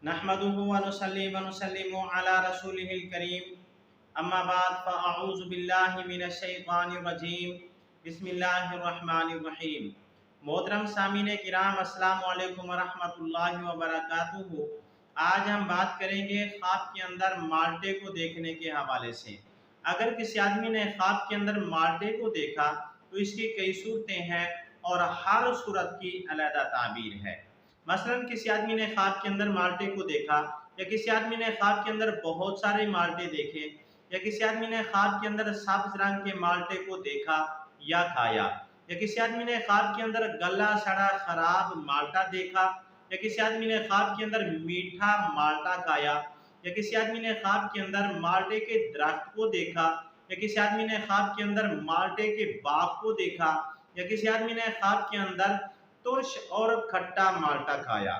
नहमदुहु व नुसल्लिमु अला रसूलिहिल करीम अम्मा बाद फ़अऊज़ु बिल्लाहि मिनश शैतानिर रजीम बिस्मिल्लाहिर रहमानिर रहीम। मोहतरम सामीन किराम, अस्सलामु अलैकुम व रहमतुल्लाहि व बरकातुहू। आज हम बात करेंगे ख्वाब के अंदर माल्टे को देखने के हवाले से। अगर किसी आदमी ने ख्वाब के अंदर माल्टे को देखा तो इसकी कई सूरतें हैं और हर सूरत की अलग ताबीर है। मसलन किसी आदमी ने ख्वाब के अंदर माल्टे को देखा, या किसी आदमी ने ख्वाब के अंदर बहुत सारे माल्टे देखे, या किसी आदमी ने ख्वाब के अंदर सब्ज रंग के माल्टे को देखा या खाया, या किसी आदमी ने ख्वाब के अंदर गला सड़ा खराब माल्टा देखा, या किसी आदमी ने ख्वाब के अंदर मीठा माल्टा खाया, या किसी आदमी ने ख्वाब के अंदर माल्टे के दरख्त को देखा, या किसी आदमी ने ख्वाब के अंदर माल्टे के बाग को देखा, या किसी आदमी ने ख्वाब के अंदर तुर्श और खट्टा माल्टा खाया।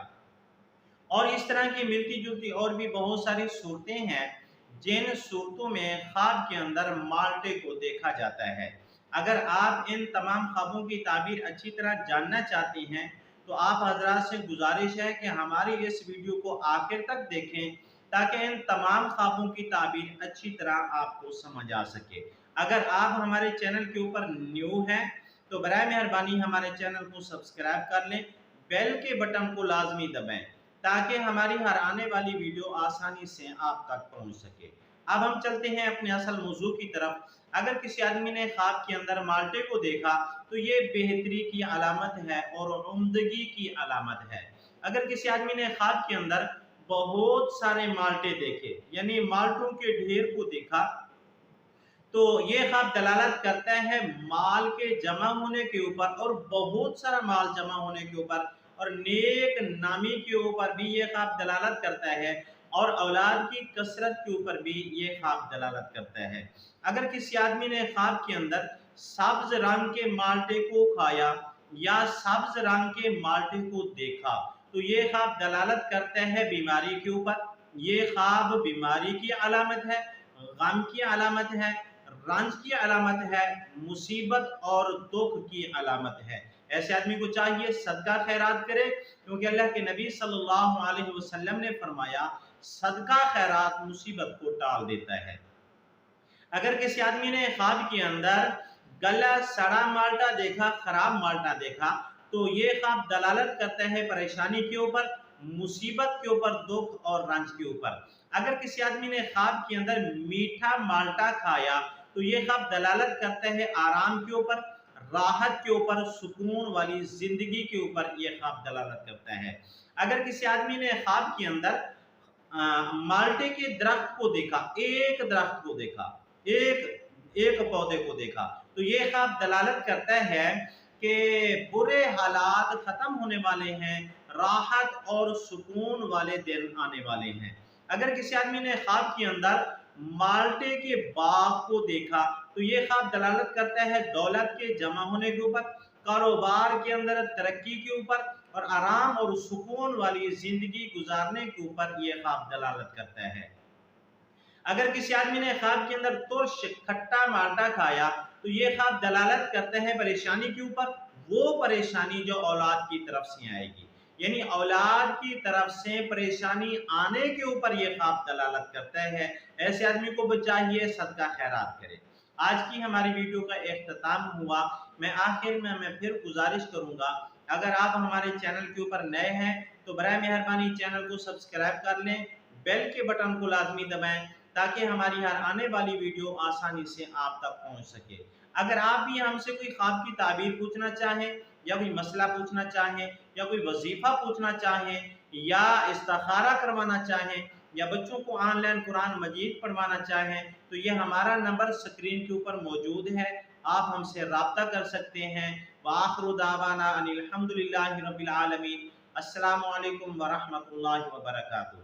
और इस तरह की मिलती जुलती और भी बहुत सारी सूरतें हैं जिन सूरतों में ख्वाब के अंदर माल्टे को देखा जाता है। अगर आप इन तमाम ख्वाबों की ताबीर अच्छी तरह जानना चाहते हैं तो आप हजरात से गुजारिश है कि हमारी इस वीडियो को आखिर तक देखें ताकि इन तमाम ख्वाबों की ताबीर अच्छी तरह आपको समझ आ सके। अगर आप हमारे चैनल के ऊपर न्यू हैं तो बराए मेहरबानी हमारे चैनल को सब्सक्राइब कर लें, बेल के बटन को लाजमी दबाएं ताकि हमारी हर आने वाली वीडियो आसानी से आप तक पहुंच सके। अब हम चलते हैं अपने असल मौजू की तरफ। अगर किसी आदमी ने ख्वाब के अंदर माल्टे को देखा तो ये बेहतरी की अलामत है और उम्दगी की अलामत है। अगर किसी आदमी ने ख्वाब के अंदर बहुत सारे माल्टे देखे, यानी माल्टों के ढेर को देखा, तो ये ख्वाब दलालत करता है माल के जमा होने के ऊपर और बहुत सारा माल जमा होने के ऊपर, और नेक नामी के ऊपर भी ये ख्वाब दलालत करता है, और औलाद की कसरत के ऊपर भी ये ख्वाब दलालत करता है। अगर किसी आदमी ने ख्वाब के अंदर सब्ज रंग के माल्टे को खाया या सब्ज रंग के माल्टे को देखा तो ये ख्वाब दलालत करता है बीमारी के ऊपर। ये ख्वाब बीमारी की अलामत है, गम की अलामत है, रंज की अलामत है, मुसीबत और दुख की अलामत है। ऐसे आदमी को चाहिए सदका खैरात करे, क्योंकि अल्लाह के नबी सल्लल्लाहु अलैहि वसल्लम ने फरमाया सदका खैरात मुसीबत को टाल देता है। अगर किसी आदमी ने ख्वाब के अंदर गला सड़ा माल्टा देखा, खराब माल्टा देखा, तो ये ख्वाब दलालत करता है परेशानी के ऊपर, मुसीबत के ऊपर, दुख और रंज के ऊपर। अगर किसी आदमी ने ख्वाब के अंदर मीठा माल्टा खाया तो ये ख्वाब दलालत करता है आराम के ऊपर, राहत के ऊपर, सुकून वाली जिंदगी के ऊपर ये ख्वाब दलालत करता है। अगर किसी आदमी ने ख्वाब के अंदर माल्टे के दरख्त को देखा, एक दरख्त को देखा, एक पौधे को देखा, तो ये ख्वाब दलालत करता है कि बुरे हालात खत्म होने वाले हैं, राहत और सुकून वाले दिन आने वाले हैं। अगर किसी आदमी ने ख्वाब के अंदर माल्टे के बाग को देखा तो ये ख्वाब दलालत करता है दौलत के जमा होने के ऊपर, कारोबार के अंदर तरक्की के ऊपर, और आराम और सुकून वाली जिंदगी गुजारने के ऊपर ये ख्वाब दलालत करता है। अगर किसी आदमी ने ख्वाब के अंदर तुर्श खट्टा माल्टा खाया तो ये ख्वाब दलालत करता है परेशानी के ऊपर, वो परेशानी जो औलाद की तरफ से आएगी, यानी औलाद की तरफ से परेशानी आने के ऊपर ये ख्वाब दलालत करता है। ऐसे आदमी को चाहिए सदका खैरात करे। आज की हमारी वीडियो का इख्तिताम हुआ। मैं आखिर में फिर गुजारिश करूंगा, अगर आप हमारे चैनल के ऊपर नए हैं तो बराए मेहरबानी चैनल को सब्सक्राइब कर लें, बेल के बटन को लाजमी दबाएं ताकि हमारी हर आने वाली वीडियो आसानी से आप तक पहुंच सके। अगर आप भी हमसे कोई ख्वाब की ताबीर पूछना चाहें, या कोई मसला पूछना चाहें, या कोई वजीफा पूछना चाहें, या इस्तिखारा करवाना चाहें, या बच्चों को ऑनलाइन कुरान मजीद पढ़वाना चाहें, तो ये हमारा नंबर स्क्रीन के ऊपर मौजूद है, आप हमसे रब्ता कर सकते हैं। वाखिरु दावाना अनिल हम्दुलिल्लाहि रब्बिल आलमीन। अस्सलामु अलैकुम व रहमतुल्लाहि व बरकातुहू।